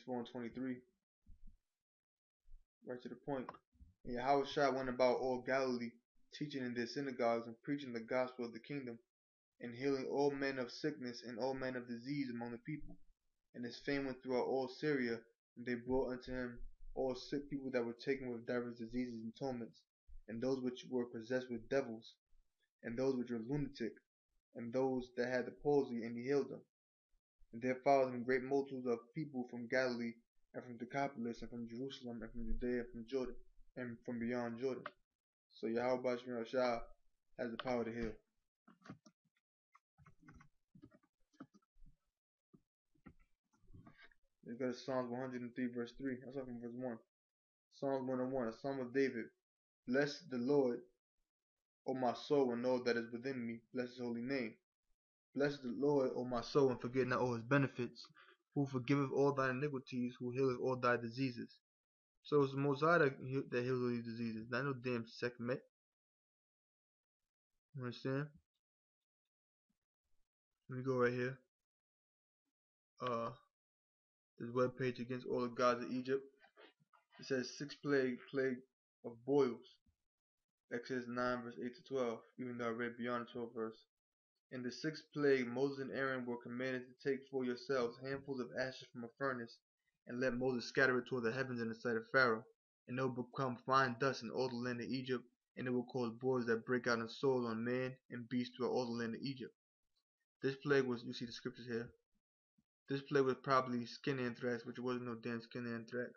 24 and 23, right to the point. And Yahushua went about all Galilee, teaching in their synagogues and preaching the gospel of the kingdom, and healing all manner of sickness and all manner of disease among the people. And his fame went throughout all Syria, and they brought unto him all sick people that were taken with divers diseases and torments, and those which were possessed with devils, and those which were lunatic, and those that had the palsy, and he healed them. And there followed him great multitudes of people from Galilee, and from Decapolis, and from Jerusalem, and from Judea, and from Jordan, and from beyond Jordan. So Yahweh Shah has the power to heal. Let's go to Psalms 103 verse 3. I'll start from verse 1. Psalms 101, a Psalm of David. Bless the Lord, O my soul, and all that is within me. Bless his holy name. Bless the Lord, O my soul, and forget not all his benefits, who forgiveth all thy iniquities, who healeth all thy diseases. So it's the Most High that heals all these diseases, not no damn Sekhmet. You understand? Let me go right here. This webpage against all the gods of Egypt. It says 6 plague of boils. Exodus 9 verse 8 to 12, even though I read beyond the 12th verse. In the 6th plague, Moses and Aaron were commanded to take for yourselves handfuls of ashes from a furnace, and let Moses scatter it toward the heavens in the sight of Pharaoh. And it will become fine dust in all the land of Egypt, and it will cause boils that break out in soil on man and beast throughout all the land of Egypt. This plague was, you see the scriptures here, this plague was probably skin anthrax, which wasn't no damn skin anthrax.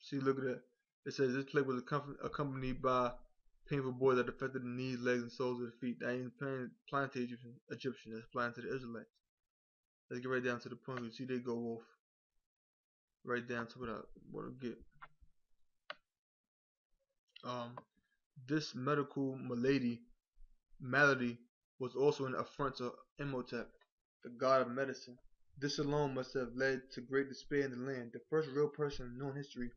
See, look at that. It says this plague was accompanied by painful boils that affected the knees, legs, and soles of the feet. That ain't applying to Egyptians, that's applying to the Israelites. Let's get right down to the point. You see they go off right down to what I want to get. This medical malady was also an affront to Imhotep, the god of medicine. This alone must have led to great despair in the land. The first real person in known history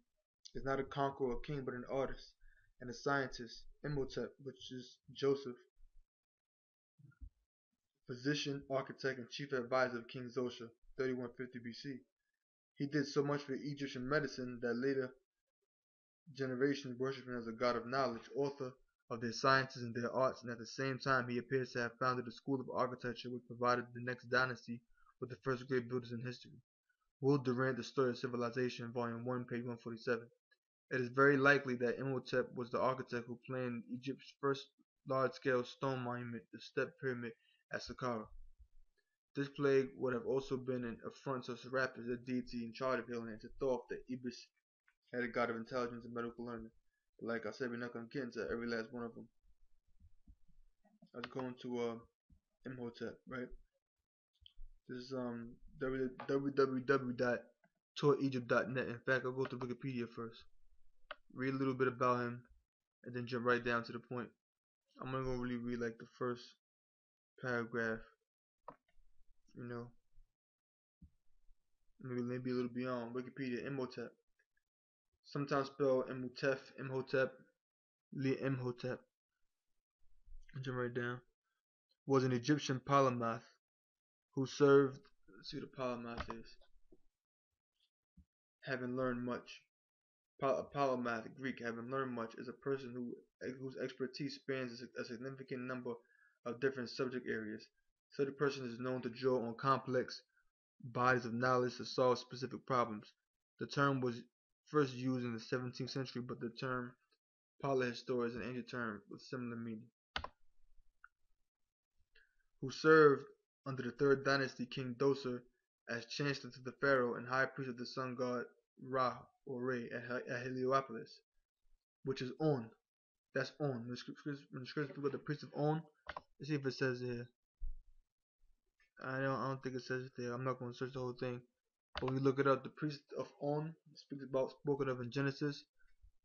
is not a conqueror or king, but an artist and a scientist. Imhotep, which is Joseph, physician, architect, and chief advisor of King Xosha, 3150 BC. He did so much for Egyptian medicine that later generations worshipped him as a god of knowledge, author of their sciences and their arts, and at the same time he appears to have founded a school of architecture which provided the next dynasty with the first great builders in history. Will Durant, The Story of Civilization, Volume 1, page 147. It is very likely that Imhotep was the architect who planned Egypt's first large-scale stone monument, the Step Pyramid at Saqqara. This plague would have also been an affront to Serapis, the deity in charge of healing, and to Thoth, the Ibis, had a god of intelligence and medical learning. But like I said, we're not going to get into every last one of them. Let's go into Imhotep, right? This is www.touregypt.net. In fact, I'll go to Wikipedia first. Read a little bit about him, and then jump right down to the point. I'm not going to really read like the first paragraph, you know. Maybe a little beyond. Wikipedia, Imhotep. Sometimes spelled Imhotep, Imhotep. Jump right down. Was an Egyptian polymath who served, let's see what a polymath is. Having learned much. A polymath, Greek, having learned much, is a person whose expertise spans a significant number of different subject areas. Such a person is known to draw on complex bodies of knowledge to solve specific problems. The term was first used in the 17th century, but the term polyhistor is an ancient term with similar meaning. Who served under the 3rd dynasty King Dosar as chancellor to the pharaoh and high priest of the sun god Ra or Re at Heliopolis, which is On. That's On. When the scriptures speak about the priest of On, let's see if it says it here. I don't think it says it there. I'm not going to search the whole thing. But when you look it up, the priest of On spoken of in Genesis.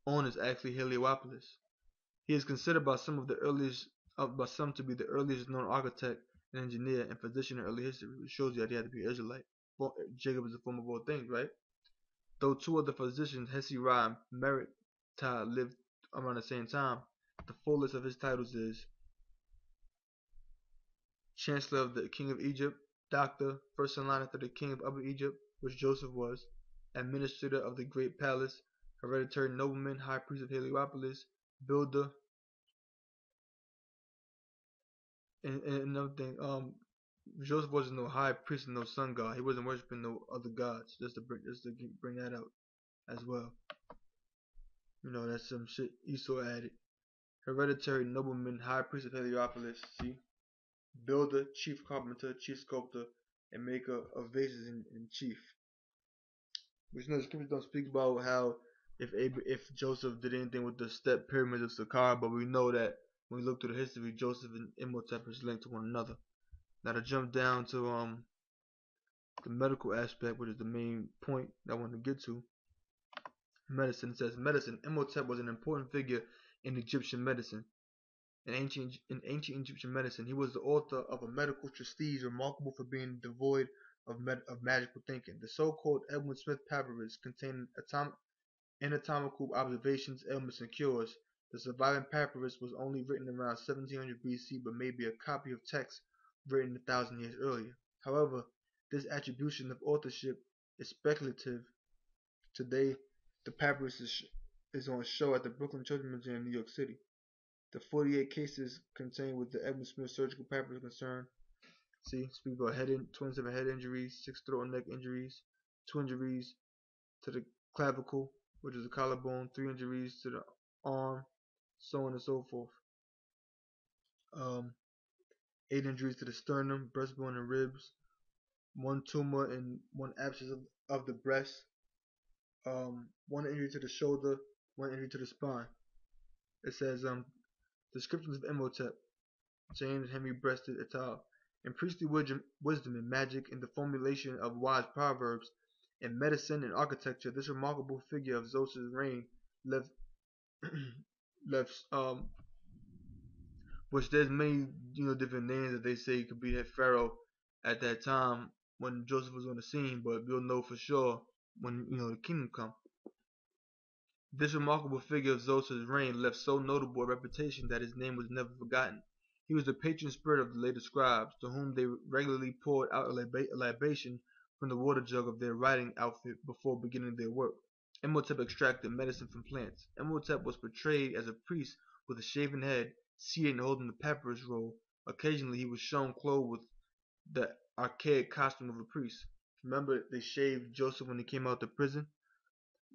On is actually Heliopolis. He is considered by some to be the earliest known architect and engineer and physician in early history, which shows you that he had to be Israelite. Jacob is the form of all things, right? Though 2 other physicians, Hesi-Ra and Merit-Ta, lived around the same time, the full list of his titles is Chancellor of the King of Egypt, doctor, first in line after the king of Upper Egypt, which Joseph was, administrator of the great palace, hereditary nobleman, high priest of Heliopolis, builder, and another thing. Joseph wasn't no high priest and no sun god. He wasn't worshiping no other gods. Just to bring that out as well. That's some shit Esau added. Hereditary nobleman, high priest of Heliopolis. See, builder, chief carpenter, chief sculptor, and maker of vases in chief. Which the scriptures don't speak about how if Joseph did anything with the step pyramids of Saqqara, but we know that when we look through the history, Joseph and Imhotep is linked to one another. Now to jump down to the medical aspect, which is the main point that I want to get to. Medicine. It says medicine. Imhotep was an important figure in Egyptian medicine. In ancient Egyptian medicine, he was the author of a medical treatise remarkable for being devoid of magical thinking. The so-called Edwin Smith Papyrus contained anatomical observations, ailments, and cures. The surviving papyrus was only written around 1700 BC, but may be a copy of text written 1,000 years earlier. However, this attribution of authorship is speculative. Today, the papyrus is on show at the Brooklyn Children's Museum in New York City. The 48 cases contained with the Edmund Smith surgical papyrus concern. See, speak about 27 head injuries, 6 throat and neck injuries, 2 injuries to the clavicle, which is the collarbone, 3 injuries to the arm, so on and so forth. 8 injuries to the sternum, breastbone, and ribs, 1 tumor and 1 abscess of the breast, 1 injury to the shoulder, 1 injury to the spine. It says, descriptions of Imhotep, James Henry Breasted et al. In priestly wisdom and magic, in the formulation of wise proverbs, in medicine and architecture, this remarkable figure of Zeus's reign left which there's many different names that they say could be that pharaoh at that time when Joseph was on the scene, but we'll know for sure when the kingdom come. This remarkable figure of Zeus's reign left so notable a reputation that his name was never forgotten. He was the patron spirit of the later scribes, to whom they regularly poured out a libation from the water jug of their writing outfit before beginning their work. Imhotep extracted medicine from plants. Imhotep was portrayed as a priest with a shaven head, seated and holding the papyrus roll. Occasionally he was shown clothed with the archaic costume of a priest. Remember, they shaved Joseph when he came out of prison?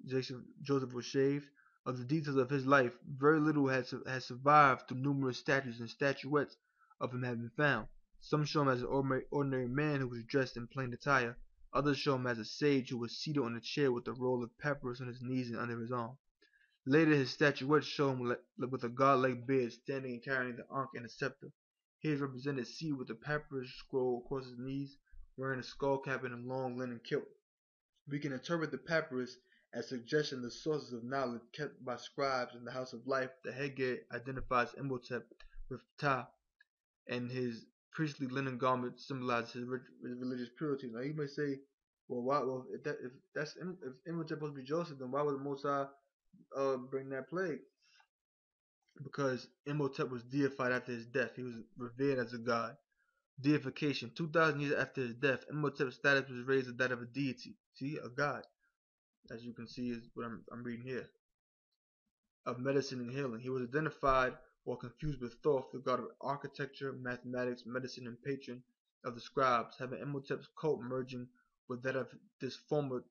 Joseph was shaved. Of the details of his life, very little has survived, through numerous statues and statuettes of him have been found. Some show him as an ordinary man who was dressed in plain attire. Others show him as a sage who was seated on a chair with a roll of papyrus on his knees and under his arm. Later, his statuettes show him with a godlike beard, standing and carrying the ankh and a scepter. He is represented seated with a papyrus scroll across his knees, wearing a skull cap and a long linen kilt. We can interpret the papyrus as suggesting the sources of knowledge kept by scribes in the House of Life. The headgear identifies Imhotep with Ptah, and his priestly linen garment symbolizes his religious purity. Now you may say, well, if Imhotep supposed to be Joseph, then why would the Most High bring that plague? Because Imhotep was deified after his death. He was revered as a god. Deification. 2,000 years after his death, Imhotep's status was raised to that of a deity. See, a god. As you can see, is what I'm reading here. Of medicine and healing. He was identified or confused with Thoth, the god of architecture, mathematics, medicine, and patron of the scribes, having Imhotep's cult merging with that of this former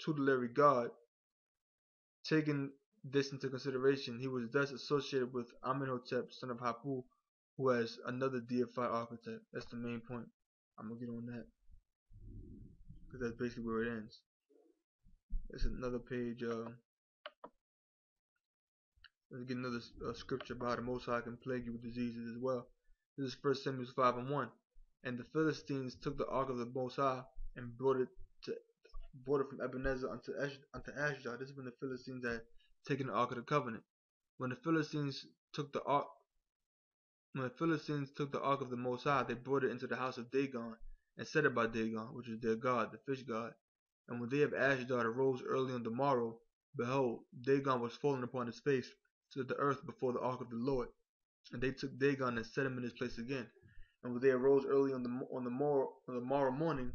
tutelary god. Taking this into consideration, he was thus associated with Amenhotep, son of Hapu, who has another deified archetype. That's the main point. I'm going to get on that, because that's basically where it ends. There's another page. Let's get another scripture about how the Most High can plague you with diseases as well. This is 1 Samuel 5:1. And the Philistines took the ark of the Most High and brought it from Ebenezer unto Ashdod. This is when the Philistines had taken the ark of the covenant. When the Philistines took the ark of the Most High, they brought it into the house of Dagon and set it by Dagon, which is their god, the fish god. And when they of Ashdod arose early on the morrow, behold, Dagon was fallen upon his face to the earth before the ark of the Lord. And they took Dagon and set him in his place again. And when they arose early on the morrow morning,